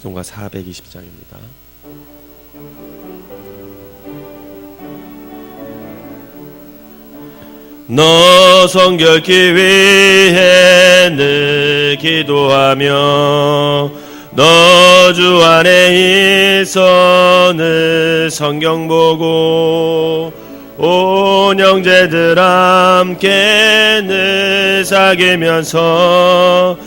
찬송가 420장입니다. 너 성결케 위해 늘 기도하며 너 주 안에 있어 늘 성경 보고 온 형제들 함께 늘 사귀면서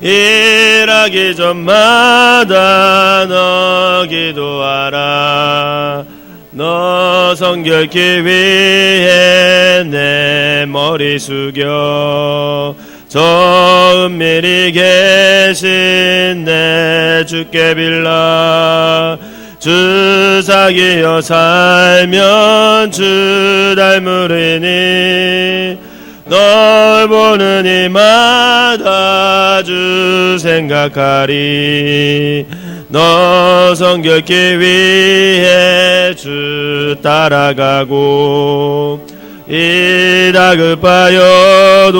일하기 전마다 너 기도하라. 너 성결케 위해 내 머리 숙여 저 은밀히 계신 내 주께 빌라. 주 사귀어 살면 주 닮으리니 널 보는 이마다 주 생각하리. 너 성결케 위해 주 따라가고 이 다급하여도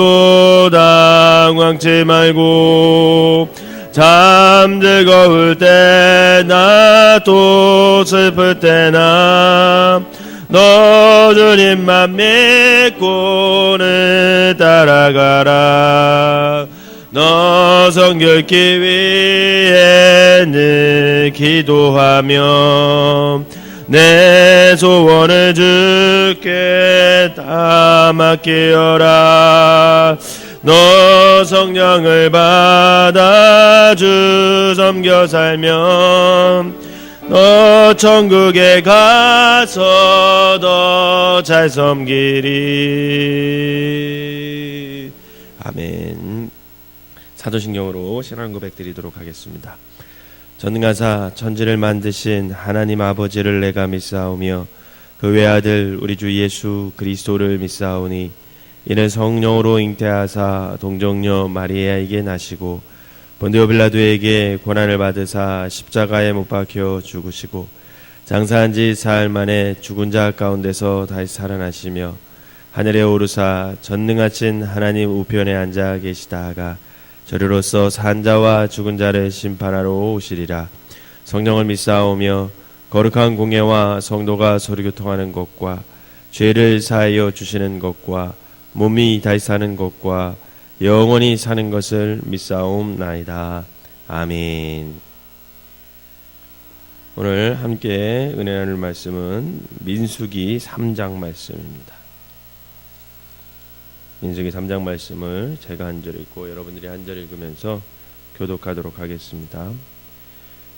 당황치 말고 잠들거울 때나 또 슬플 때나 너 주님만 믿고는 따라가라. 너 성결케 위해 늘 기도하며 내 소원을 주께 다 맡기어라. 너 성령을 받아 주 섬겨 살면 너 천국에 가서 더 잘 섬기리. 아멘. 사도신경으로 신앙 고백 드리도록 하겠습니다. 전능하사 천지를 만드신 하나님 아버지를 내가 믿사오며 그 외아들 우리 주 예수 그리스도를 믿사오니 이는 성령으로 잉태하사 동정녀 마리아에게 나시고 본디오 빌라도에게 고난을 받으사 십자가에 못 박혀 죽으시고 장사한 지 사흘 만에 죽은 자 가운데서 다시 살아나시며 하늘에 오르사 전능하신 하나님 우편에 앉아 계시다가 저리로서 산 자와 죽은 자를 심판하러 오시리라. 성령을 믿사오며 거룩한 공예와 성도가 서로 교통하는 것과 죄를 사하여 주시는 것과 몸이 다시 사는 것과 영원히 사는 것을 믿사옵나이다. 아멘. 오늘 함께 은혜 나눌 말씀은 민수기 3장 말씀입니다. 민수기 3장 말씀을 제가 한 절 읽고 여러분들이 한 절 읽으면서 교독하도록 하겠습니다.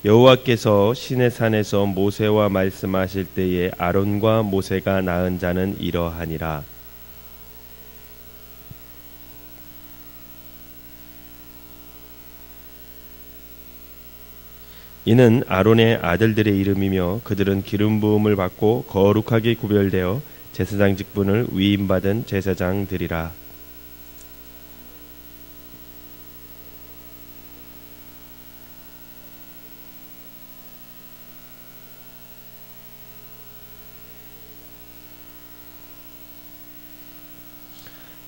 여호와께서 시내산에서 모세와 말씀하실 때에 아론과 모세가 낳은 자는 이러하니라. 이는 아론의 아들들의 이름이며 그들은 기름 부음을 받고 거룩하게 구별되어 제사장 직분을 위임받은 제사장들이라.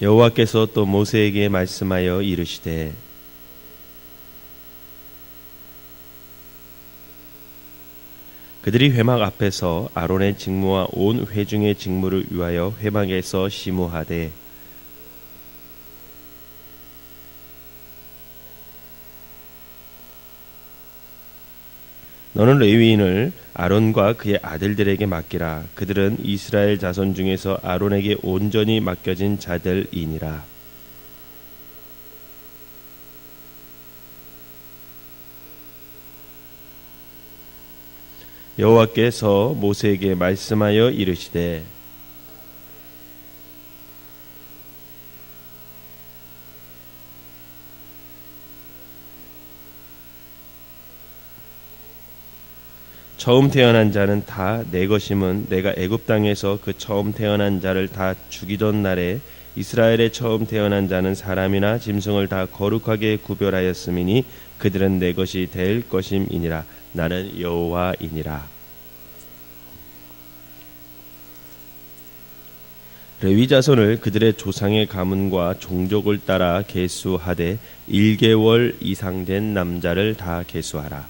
여호와께서 또 모세에게 말씀하여 이르시되 그들이 회막 앞에서 아론의 직무와 온 회중의 직무를 위하여 회막에서 시무하되 너는 레위인을 아론과 그의 아들들에게 맡기라. 그들은 이스라엘 자손 중에서 아론에게 온전히 맡겨진 자들이니라. 여호와께서 모세에게 말씀하여 이르시되 처음 태어난 자는 다 내 것임은 내가 애굽 땅에서 그 처음 태어난 자를 다 죽이던 날에 이스라엘의 처음 태어난 자는 사람이나 짐승을 다 거룩하게 구별하였음이니 그들은 내 것이 될 것임이니라. 나는 여호와이니라. 레위 자손을 그들의 조상의 가문과 종족을 따라 계수하되 1개월 이상 된 남자를 다 계수하라.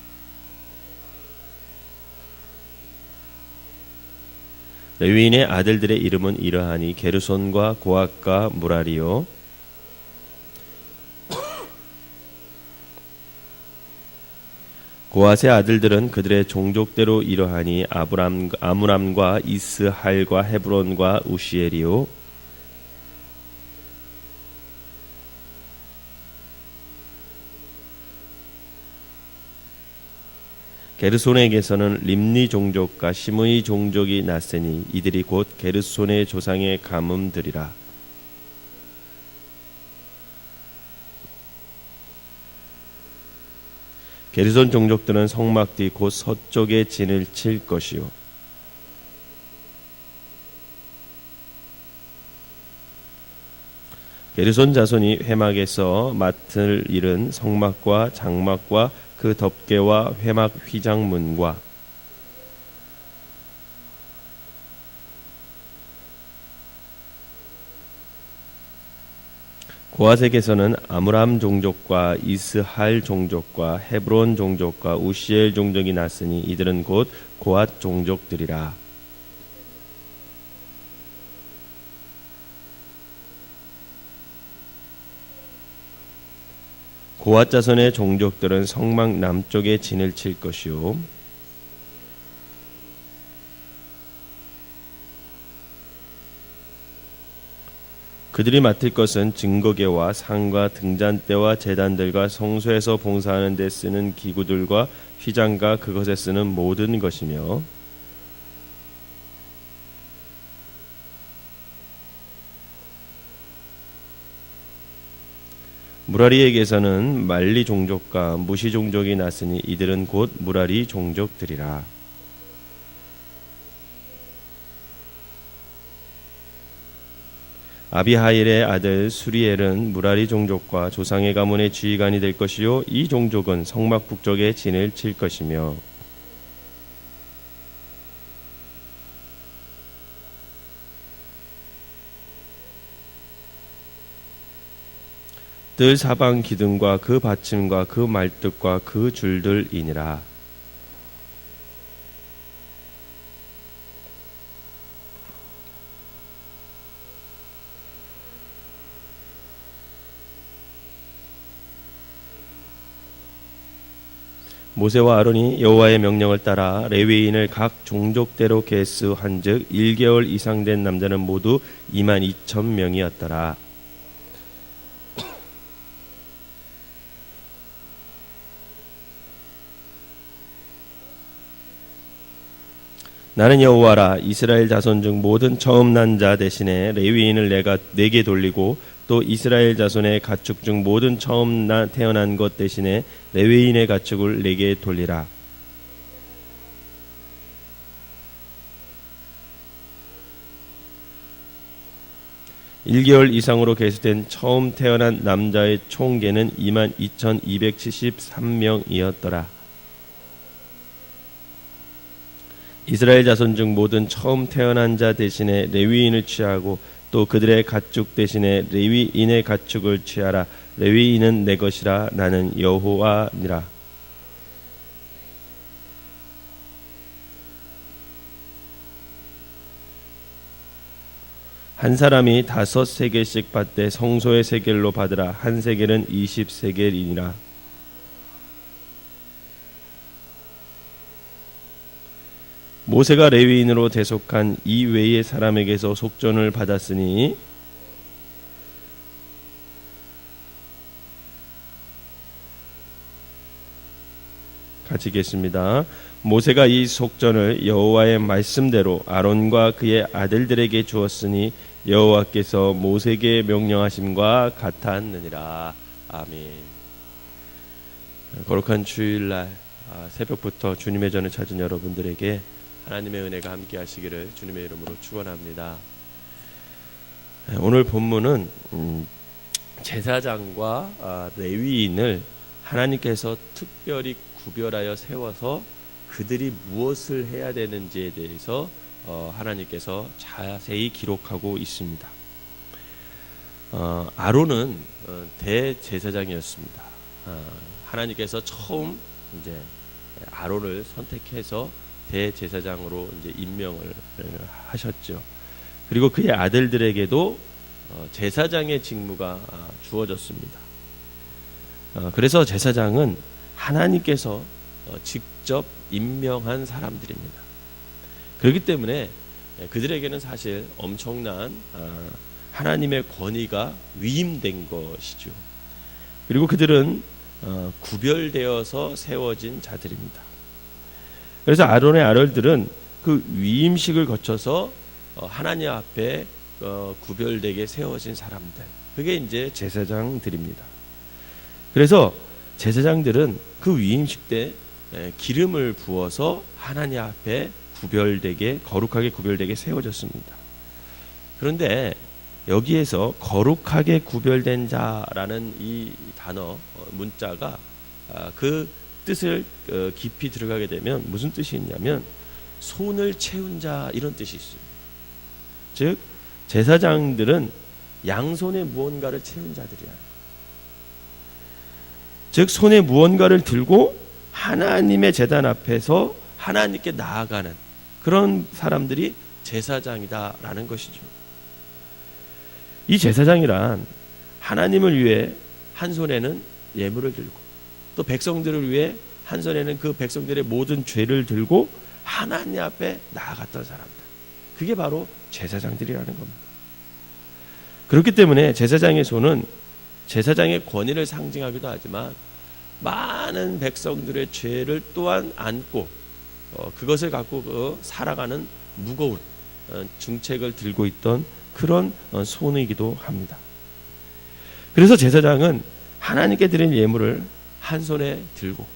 레위인의 아들들의 이름은 이러하니 게르손과 고핫과 무라리요. 고핫의 아들들은 그들의 종족대로 이러하니 아므람과 이스할과 헤브론과 우시엘이요. 게르손에게서는 림니 종족과 시므이 종족이 났으니 이들이 곧 게르손의 조상의 가문들이라. 게르손 종족들은 성막 뒤 곧 서쪽에 진을 칠 것이요. 게르손 자손이 회막에서 맡을 일은 성막과 장막과 그 덮개와 회막 휘장문과 고핫에게서는 아므람 종족과 이스할 종족과 헤브론 종족과 우시엘 종족이 났으니 이들은 곧 고핫 종족들이라. 고핫 자손의 종족들은 성막 남쪽에 진을 칠 것이요. 그들이 맡을 것은 증거계와 상과 등잔대와 제단들과 성소에서 봉사하는 데 쓰는 기구들과 휘장과 그것에 쓰는 모든 것이며 무라리에게서는 말리 종족과 무시 종족이 났으니 이들은 곧 무라리 종족들이라. 아비하일의 아들 수리엘은 무라리 종족과 조상의 가문의 지휘관이 될 것이요 이 종족은 성막 북쪽에 진을 칠 것이며 뜰 사방 기둥과 그 받침과 그 말뚝과 그 줄들이니라. 모세와 아론이 여호와의 명령을 따라 레위인을 각 종족대로 계수한즉 1개월 이상 된 남자는 모두 22,000명이었더라. 나는 여호와라. 이스라엘 자손 중 모든 처음 난 자 대신에 레위인을 내게 돌리고 또 이스라엘 자손의 가축 중 모든 처음 태어난 것 대신에 레위인의 가축을 내게 돌리라. (1개월) 이상으로 계수된 처음 태어난 남자의 총계는 22,273명이었더라. 이스라엘 자손 중 모든 처음 태어난 자 대신에 레위인을 취하고 또 그들의 가축 대신에 레위인의 가축을 취하라. 레위인은 내 것이라. 나는 여호와니라. 한 사람이 5세겔씩 받되 성소의 세겔로 받으라. 한 세겔은 20세겔이니라. 모세가 레위인으로 대속한 이 외의 사람에게서 속전을 받았으니 같이 읽겠습니다. 모세가 이 속전을 여호와의 말씀대로 아론과 그의 아들들에게 주었으니 여호와께서 모세에게 명령하심과 같았느니라. 아멘. 거룩한 주일날 새벽부터 주님의 전을 찾은 여러분들에게 하나님의 은혜가 함께 하시기를 주님의 이름으로 축원합니다. 오늘 본문은 제사장과 레위인을 하나님께서 특별히 구별하여 세워서 그들이 무엇을 해야 되는지에 대해서 하나님께서 자세히 기록하고 있습니다. 아론은 대제사장이었습니다. 하나님께서 처음 이제 아론을 선택해서 대제사장으로 이제 임명을 하셨죠. 그리고 그의 아들들에게도 제사장의 직무가 주어졌습니다. 그래서 제사장은 하나님께서 직접 임명한 사람들입니다. 그렇기 때문에 그들에게는 사실 엄청난 하나님의 권위가 위임된 것이죠. 그리고 그들은 구별되어서 세워진 자들입니다. 그래서 아론의 아들들은 그 위임식을 거쳐서 하나님 앞에 구별되게 세워진 사람들, 그게 이제 제사장들입니다. 그래서 제사장들은 그 위임식 때 기름을 부어서 하나님 앞에 구별되게, 거룩하게 구별되게 세워졌습니다. 그런데 여기에서 거룩하게 구별된 자라는 이 단어, 문자가 그 뜻을 깊이 들어가게 되면 무슨 뜻이 있냐면 손을 채운 자, 이런 뜻이 있습니다. 즉 제사장들은 양손에 무언가를 채운 자들이야. 즉 손에 무언가를 들고 하나님의 제단 앞에서 하나님께 나아가는 그런 사람들이 제사장이다라는 것이죠. 이 제사장이란 하나님을 위해 한 손에는 예물을 들고 또 백성들을 위해 한 손에는 그 백성들의 모든 죄를 들고 하나님 앞에 나아갔던 사람들, 그게 바로 제사장들이라는 겁니다. 그렇기 때문에 제사장의 손은 제사장의 권위를 상징하기도 하지만 많은 백성들의 죄를 또한 안고 그것을 갖고 살아가는 무거운 중책을 들고 있던 그런 손이기도 합니다. 그래서 제사장은 하나님께 드린 예물을 한 손에 들고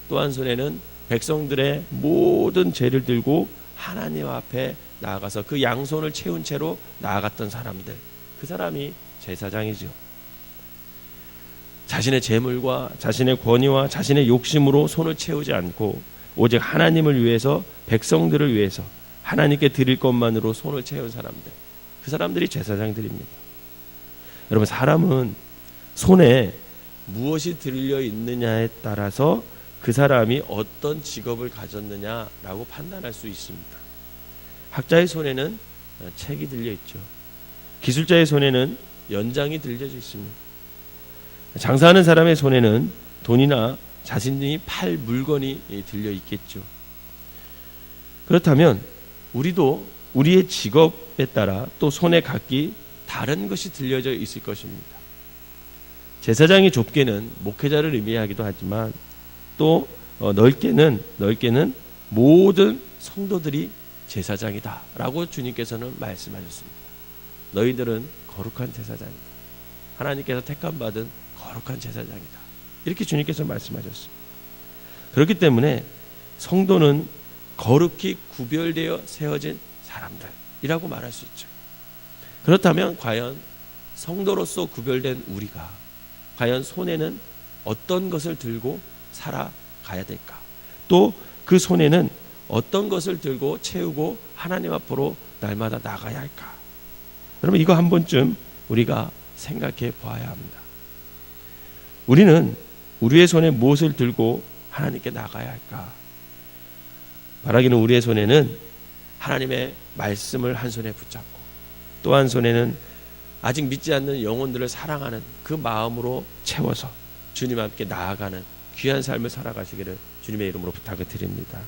또 한 손에는 백성들의 모든 죄를 들고 하나님 앞에 나아가서 그 양손을 채운 채로 나아갔던 사람들, 그 사람이 제사장이죠. 자신의 재물과 자신의 권위와 자신의 욕심으로 손을 채우지 않고 오직 하나님을 위해서, 백성들을 위해서 하나님께 드릴 것만으로 손을 채운 사람들, 그 사람들이 제사장들입니다. 여러분, 사람은 손에 무엇이 들려 있느냐에 따라서 그 사람이 어떤 직업을 가졌느냐라고 판단할 수 있습니다. 학자의 손에는 책이 들려 있죠. 기술자의 손에는 연장이 들려져 있습니다. 장사하는 사람의 손에는 돈이나 자신이 팔 물건이 들려 있겠죠. 그렇다면 우리도 우리의 직업에 따라 또 손에 각기 다른 것이 들려져 있을 것입니다. 제사장이 좁게는 목회자를 의미하기도 하지만 또 넓게는 모든 성도들이 제사장이다라고 주님께서는 말씀하셨습니다. 너희들은 거룩한 제사장이다. 하나님께서 택함받은 거룩한 제사장이다. 이렇게 주님께서 말씀하셨습니다. 그렇기 때문에 성도는 거룩히 구별되어 세워진 사람들이라고 말할 수 있죠. 그렇다면 과연 성도로서 구별된 우리가 과연 손에는 어떤 것을 들고 살아가야 될까? 또 그 손에는 어떤 것을 들고 채우고 하나님 앞으로 날마다 나가야 할까? 여러분, 이거 한 번쯤 우리가 생각해 보아야 합니다. 우리는 우리의 손에 무엇을 들고 하나님께 나가야 할까? 바라기는 우리의 손에는 하나님의 말씀을 한 손에 붙잡고 또 한 손에는 아직 믿지 않는 영혼들을 사랑하는 그 마음으로 채워서 주님 함께 나아가는 귀한 삶을 살아가시기를 주님의 이름으로 부탁을 드립니다.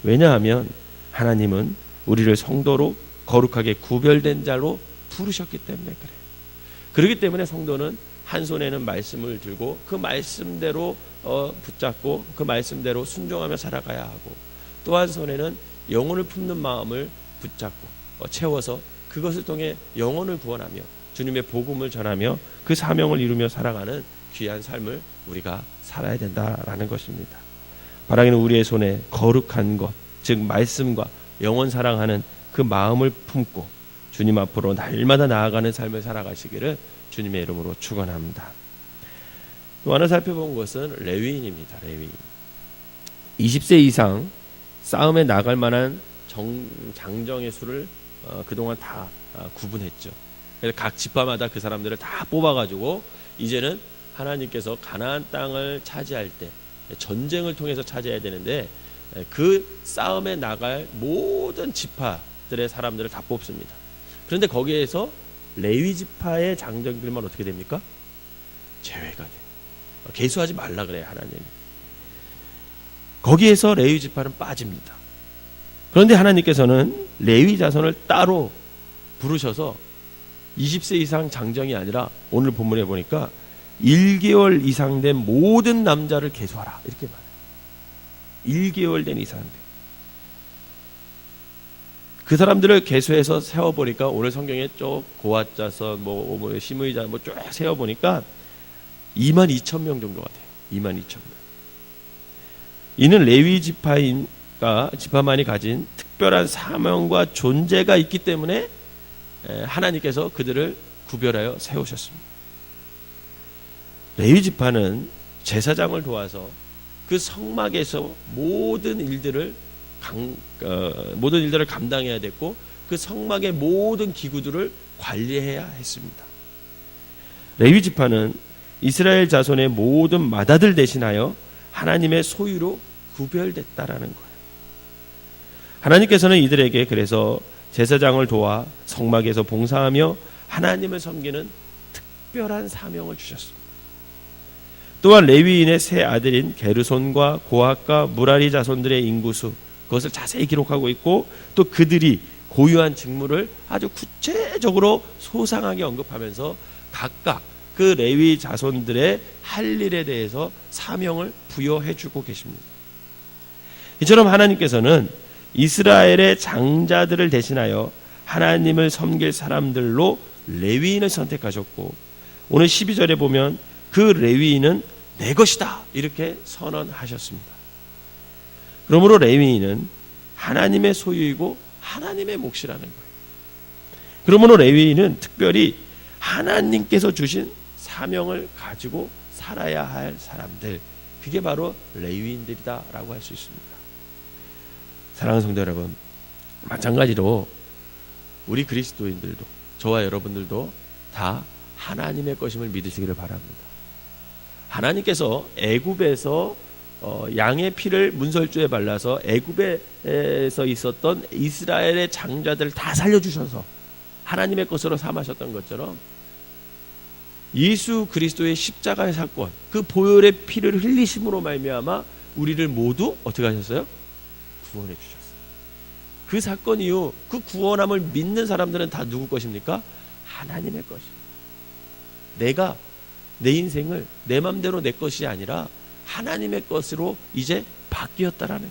왜냐하면 하나님은 우리를 성도로 거룩하게 구별된 자로 부르셨기 때문에 그래요. 그렇기 때문에 성도는 한 손에는 말씀을 들고 그 말씀대로 붙잡고 그 말씀대로 순종하며 살아가야 하고 또 한 손에는 영혼을 품는 마음을 붙잡고 채워서 그것을 통해 영혼을 구원하며 주님의 복음을 전하며 그 사명을 이루며 살아가는 귀한 삶을 우리가 살아야 된다라는 것입니다. 바라기는 우리의 손에 거룩한 것, 즉 말씀과 영혼 사랑하는 그 마음을 품고 주님 앞으로 날마다 나아가는 삶을 살아가시기를 주님의 이름으로 축원합니다. 또 하나 살펴본 것은 레위인입니다. 레위인. 20세 이상 싸움에 나갈 만한 장정의 수를 그동안 다 구분했죠. 그래서 각 지파마다 그 사람들을 다 뽑아가지고 이제는 하나님께서 가나안 땅을 차지할 때 전쟁을 통해서 차지해야 되는데 그 싸움에 나갈 모든 지파들의 사람들을 다 뽑습니다. 그런데 거기에서 레위 지파의 장정들만 어떻게 됩니까? 제외가 돼요. 계수하지 말라 그래요, 하나님. 거기에서 레위 지파는 빠집니다. 그런데 하나님께서는 레위 자손을 따로 부르셔서 20세 이상 장정이 아니라 오늘 본문에 보니까 1개월 이상 된 모든 남자를 계수하라 이렇게 말해요. 1개월 된 이상 된 그 사람들을 계수해서 세어보니까 오늘 성경에 쭉 고앗 자손 뭐 시므이 자손 뭐 쭉 세어보니까 22,000명 정도가 돼요. 22,000명. 이는 레위 지파만이 가진 특별한 사명과 존재가 있기 때문에 하나님께서 그들을 구별하여 세우셨습니다. 레위 지파는 제사장을 도와서 그 성막에서 모든 일들을 감당해야 됐고 그 성막의 모든 기구들을 관리해야 했습니다. 레위 지파는 이스라엘 자손의 모든 맏아들 대신하여 하나님의 소유로 구별됐다라는 거예요. 하나님께서는 이들에게 그래서 제사장을 도와 성막에서 봉사하며 하나님을 섬기는 특별한 사명을 주셨습니다. 또한 레위인의 세 아들인 게르손과 고핫과 무라리 자손들의 인구수 그것을 자세히 기록하고 있고 또 그들이 고유한 직무를 아주 구체적으로 소상하게 언급하면서 각각 그 레위 자손들의 할 일에 대해서 사명을 부여해주고 계십니다. 이처럼 하나님께서는 이스라엘의 장자들을 대신하여 하나님을 섬길 사람들로 레위인을 선택하셨고 오늘 12절에 보면 그 레위인은 내 것이다 이렇게 선언하셨습니다. 그러므로 레위인은 하나님의 소유이고 하나님의 몫이라는 거예요. 그러므로 레위인은 특별히 하나님께서 주신 사명을 가지고 살아야 할 사람들, 그게 바로 레위인들이다라고 할 수 있습니다. 사랑하는 성도 여러분, 마찬가지로 우리 그리스도인들도 저와 여러분들도 다 하나님의 것임을 믿으시기를 바랍니다. 하나님께서 애굽에서 양의 피를 문설주에 발라서 애굽에서 있었던 이스라엘의 장자들을 다 살려주셔서 하나님의 것으로 삼으셨던 것처럼 예수 그리스도의 십자가의 사건, 그 보혈의 피를 흘리심으로 말미암아 우리를 모두 어떻게 하셨어요? 구원해 주셨어요. 그 사건 이후 그 구원함을 믿는 사람들은 다 누구 것입니까? 하나님의 것입니다. 내가 내 인생을 내 맘대로 내 것이 아니라 하나님의 것으로 이제 바뀌었다라는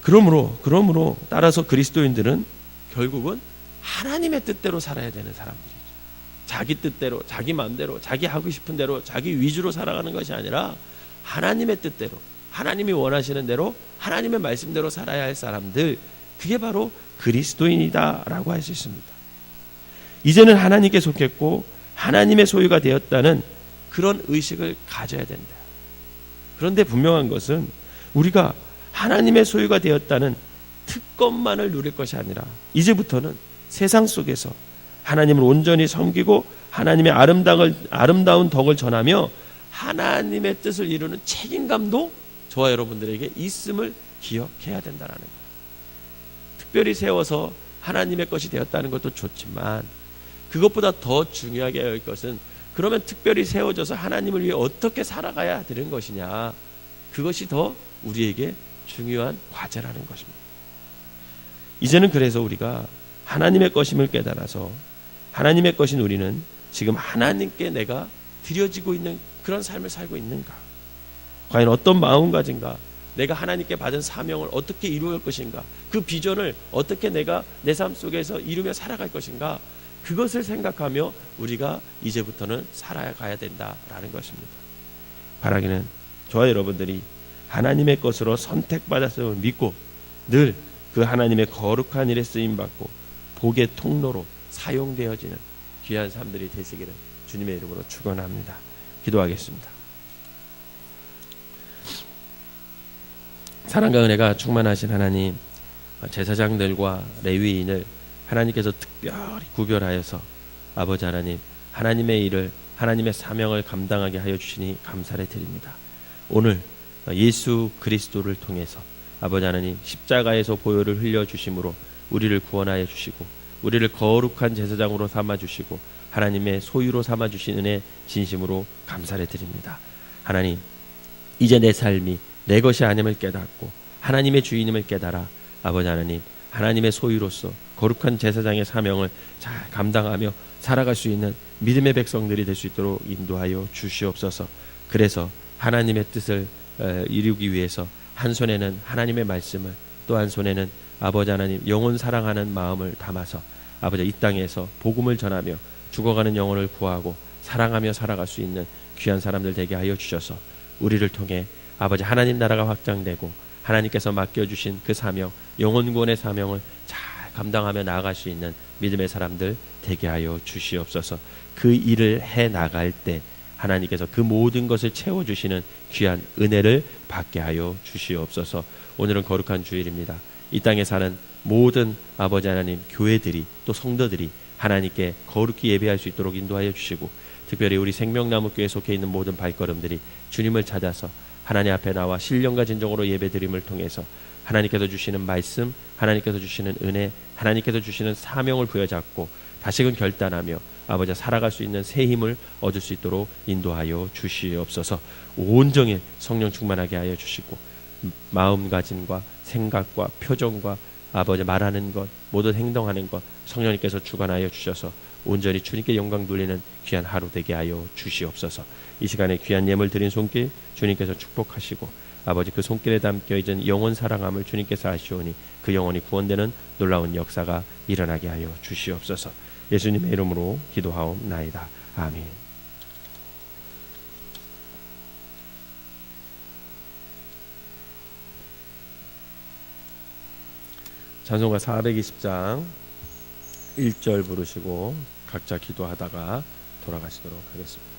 거예요. 그러므로 따라서 그리스도인들은 결국은 하나님의 뜻대로 살아야 되는 사람들이죠. 자기 뜻대로, 자기 마음대로, 자기 하고 싶은 대로, 자기 위주로 살아가는 것이 아니라 하나님의 뜻대로, 하나님이 원하시는 대로, 하나님의 말씀대로 살아야 할 사람들, 그게 바로 그리스도인이다라고 할 수 있습니다. 이제는 하나님께 속했고 하나님의 소유가 되었다는 그런 의식을 가져야 된다. 그런데 분명한 것은 우리가 하나님의 소유가 되었다는 특권만을 누릴 것이 아니라 이제부터는 세상 속에서 하나님을 온전히 섬기고 하나님의 아름다운 덕을 전하며 하나님의 뜻을 이루는 책임감도 저와 여러분들에게 있음을 기억해야 된다는 거예요. 특별히 세워서 하나님의 것이 되었다는 것도 좋지만 그것보다 더 중요하게 할 것은 그러면 특별히 세워져서 하나님을 위해 어떻게 살아가야 되는 것이냐, 그것이 더 우리에게 중요한 과제라는 것입니다. 이제는 그래서 우리가 하나님의 것임을 깨달아서 하나님의 것인 우리는 지금 하나님께 내가 드려지고 있는 그런 삶을 살고 있는가, 과연 어떤 마음가짐과 내가 하나님께 받은 사명을 어떻게 이루어갈 것인가, 그 비전을 어떻게 내가 내 삶 속에서 이루며 살아갈 것인가, 그것을 생각하며 우리가 이제부터는 살아가야 된다라는 것입니다. 바라기는 저와 여러분들이 하나님의 것으로 선택받았음을 믿고 늘 그 하나님의 거룩한 일에 쓰임받고 복의 통로로 사용되어지는 귀한 삶들이 되시기를 주님의 이름으로 축원합니다. 기도하겠습니다. 사랑과 은혜가 충만하신 하나님, 제사장들과 레위인을 하나님께서 특별히 구별하여서 아버지 하나님, 하나님의 일을, 하나님의 사명을 감당하게 하여 주시니 감사를 드립니다. 오늘 예수 그리스도를 통해서 아버지 하나님 십자가에서 보혈을 흘려주심으로 우리를 구원하여 주시고 우리를 거룩한 제사장으로 삼아주시고 하나님의 소유로 삼아주신 은혜 진심으로 감사를 드립니다. 하나님, 이제 내 삶이 내 것이 아님을 깨닫고 하나님의 주인임을 깨달아 아버지 하나님 하나님의 소유로서 거룩한 제사장의 사명을 잘 감당하며 살아갈 수 있는 믿음의 백성들이 될 수 있도록 인도하여 주시옵소서. 그래서 하나님의 뜻을 이루기 위해서 한 손에는 하나님의 말씀을 또 한 손에는 아버지 하나님 영혼 사랑하는 마음을 담아서 아버지 이 땅에서 복음을 전하며 죽어가는 영혼을 구하고 사랑하며 살아갈 수 있는 귀한 사람들 되게 하여 주셔서 우리를 통해 아버지 하나님 나라가 확장되고 하나님께서 맡겨주신 그 사명 영혼 구원의 사명을 잘 감당하며 나아갈 수 있는 믿음의 사람들 되게 하여 주시옵소서. 그 일을 해 나갈 때 하나님께서 그 모든 것을 채워주시는 귀한 은혜를 받게 하여 주시옵소서. 오늘은 거룩한 주일입니다. 이 땅에 사는 모든 아버지 하나님 교회들이 또 성도들이 하나님께 거룩히 예배할 수 있도록 인도하여 주시고 특별히 우리 생명나무교회 속해 있는 모든 발걸음들이 주님을 찾아서 하나님 앞에 나와 신령과 진정으로 예배드림을 통해서 하나님께서 주시는 말씀, 하나님께서 주시는 은혜, 하나님께서 주시는 사명을 부여잡고 다시금 결단하며 아버지 살아갈 수 있는 새 힘을 얻을 수 있도록 인도하여 주시옵소서. 온종일 성령 충만하게 하여 주시고 마음가짐과 생각과 표정과 아버지 말하는 것 모든 행동하는 것 성령님께서 주관하여 주셔서 온전히 주님께 영광 돌리는 귀한 하루 되게 하여 주시옵소서. 이 시간에 귀한 예물 드린 손길 주님께서 축복하시고 아버지 그 손길에 담겨 있는 영혼 사랑함을 주님께서 하시오니 그 영혼이 구원되는 놀라운 역사가 일어나게 하여 주시옵소서. 예수님의 이름으로 기도하옵나이다. 아멘. 찬송가 420장 1절 부르시고 각자 기도하다가 돌아가시도록 하겠습니다.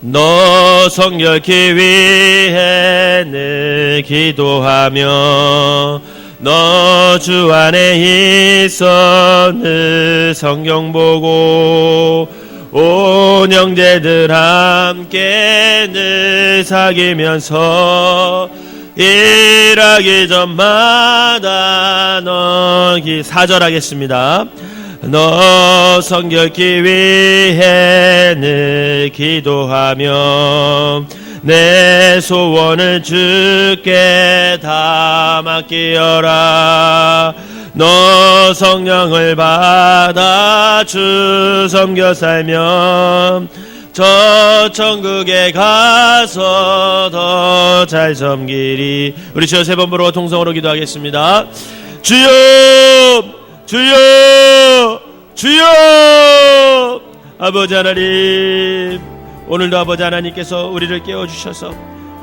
너 성결케 위해 늘 기도하며 너 주 안에 있어 늘 성경 보고 온 형제들 함께 늘 사귀면서 일하기 전마다 너 4절 하겠습니다. 너 성결케 위해 늘 기도하며 내 소원을 주께 다 맡기어라. 너 성령을 받아 주 섬겨 살면 저 천국에 가서 더 잘 섬기리. 우리 주여 세 번 부르고 통성으로 기도하겠습니다. 주여 주여 주여. 아버지 하나님, 오늘도 아버지 하나님께서 우리를 깨워주셔서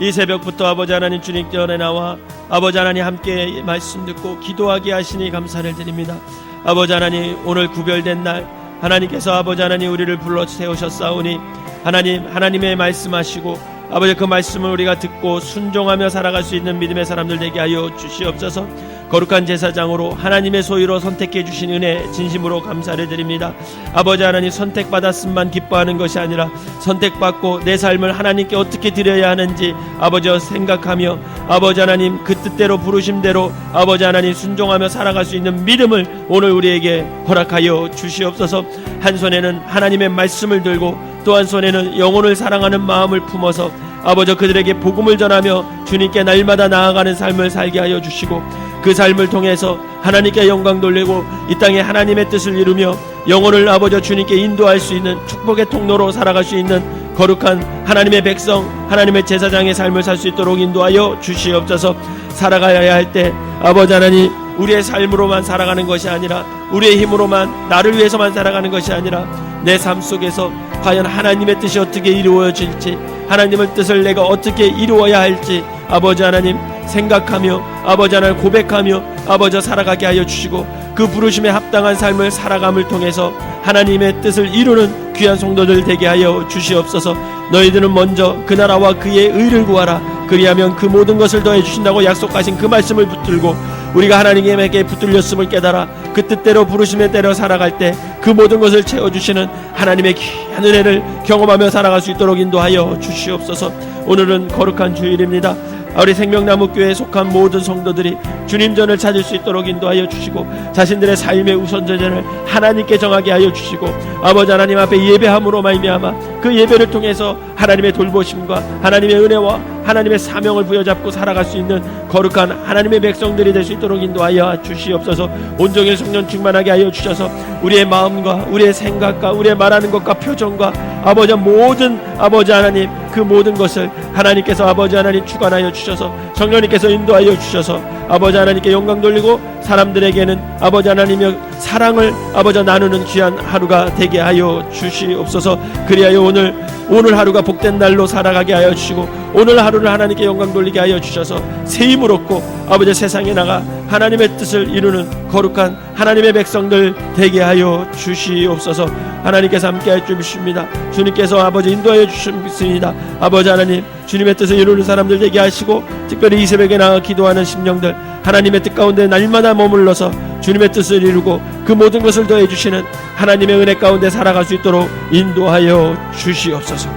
이 새벽부터 아버지 하나님 주님 전에 나와 아버지 하나님 함께 말씀 듣고 기도하게 하시니 감사를 드립니다. 아버지 하나님, 오늘 구별된 날 하나님께서 아버지 하나님 우리를 불러 세우셨사오니 하나님의 말씀하시고 아버지 그 말씀을 우리가 듣고 순종하며 살아갈 수 있는 믿음의 사람들 되게 하여 주시옵소서. 거룩한 제사장으로 하나님의 소유로 선택해 주신 은혜 진심으로 감사를 드립니다. 아버지 하나님, 선택받았음만 기뻐하는 것이 아니라 선택받고 내 삶을 하나님께 어떻게 드려야 하는지 아버지와 생각하며 아버지 하나님 그 뜻대로 부르심대로 아버지 하나님 순종하며 살아갈 수 있는 믿음을 오늘 우리에게 허락하여 주시옵소서. 한 손에는 하나님의 말씀을 들고 또 한 손에는 영혼을 사랑하는 마음을 품어서 아버지 그들에게 복음을 전하며 주님께 날마다 나아가는 삶을 살게 하여 주시고 그 삶을 통해서 하나님께 영광 돌리고 이 땅에 하나님의 뜻을 이루며 영혼을 아버지 주님께 인도할 수 있는 축복의 통로로 살아갈 수 있는 거룩한 하나님의 백성, 하나님의 제사장의 삶을 살 수 있도록 인도하여 주시옵소서. 살아가야 할 때 아버지 하나님, 우리의 삶으로만 살아가는 것이 아니라 우리의 힘으로만 나를 위해서만 살아가는 것이 아니라 내 삶 속에서 과연 하나님의 뜻이 어떻게 이루어질지, 하나님의 뜻을 내가 어떻게 이루어야 할지 아버지 하나님 생각하며 아버지 하나님 고백하며 아버지 살아가게 하여 주시고 그 부르심에 합당한 삶을 살아감을 통해서 하나님의 뜻을 이루는 귀한 성도들 되게 하여 주시옵소서. 너희들은 먼저 그 나라와 그의 의를 구하라. 그리하면 그 모든 것을 더해 주신다고 약속하신 그 말씀을 붙들고 우리가 하나님에게 붙들렸음을 깨달아 그 뜻대로 부르심에 따라 살아갈 때 그 그 모든 것을 채워주시는 하나님의 귀한 은혜를 경험하며 살아갈 수 있도록 인도하여 주시옵소서. 오늘은 거룩한 주일입니다. 우리 생명나무교회에 속한 모든 성도들이 주님 전을 찾을 수 있도록 인도하여 주시고 자신들의 삶의 우선전을 하나님께 정하게 하여 주시고 아버지 하나님 앞에 예배함으로 말미암아 그 예배를 통해서 하나님의 돌보심과 하나님의 은혜와 하나님의 사명을 부여잡고 살아갈 수 있는 거룩한 하나님의 백성들이 될 수 있도록 인도하여 주시옵소서. 온종일 성령 충만하게 하여 주셔서 우리의 마음과 우리의 생각과 우리의 말하는 것과 표정과 아버지 모든 아버지 하나님 그 모든 것을 하나님께서 아버지 하나님 주관하여 주셔서 성령님께서 인도하여 주셔서 아버지 하나님께 영광 돌리고 사람들에게는 아버지 하나님의 사랑을 아버지 나누는 귀한 하루가 되게 하여 주시옵소서. 그리하여 오늘 하루가 복된 날로 살아가게 하여 주시고 오늘 하루를 하나님께 영광 돌리게 하여 주셔서 새 힘을 얻고 아버지 세상에 나가 하나님의 뜻을 이루는 거룩한 하나님의 백성들 되게 하여 주시옵소서. 하나님께서 함께하여 주십니다. 주님께서 아버지 인도하여 주십니다. 아버지 하나님 주님의 뜻을 이루는 사람들 되게 하시고 특별히 이 새벽에 나가 기도하는 심령들 하나님의 뜻 가운데 날마다 머물러서 주님의 뜻을 이루고 그 모든 것을 더해 주시는 하나님의 은혜 가운데 살아갈 수 있도록 인도하여 주시옵소서.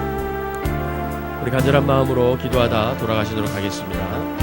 우리 간절한 마음으로 기도하다 돌아가시도록 하겠습니다.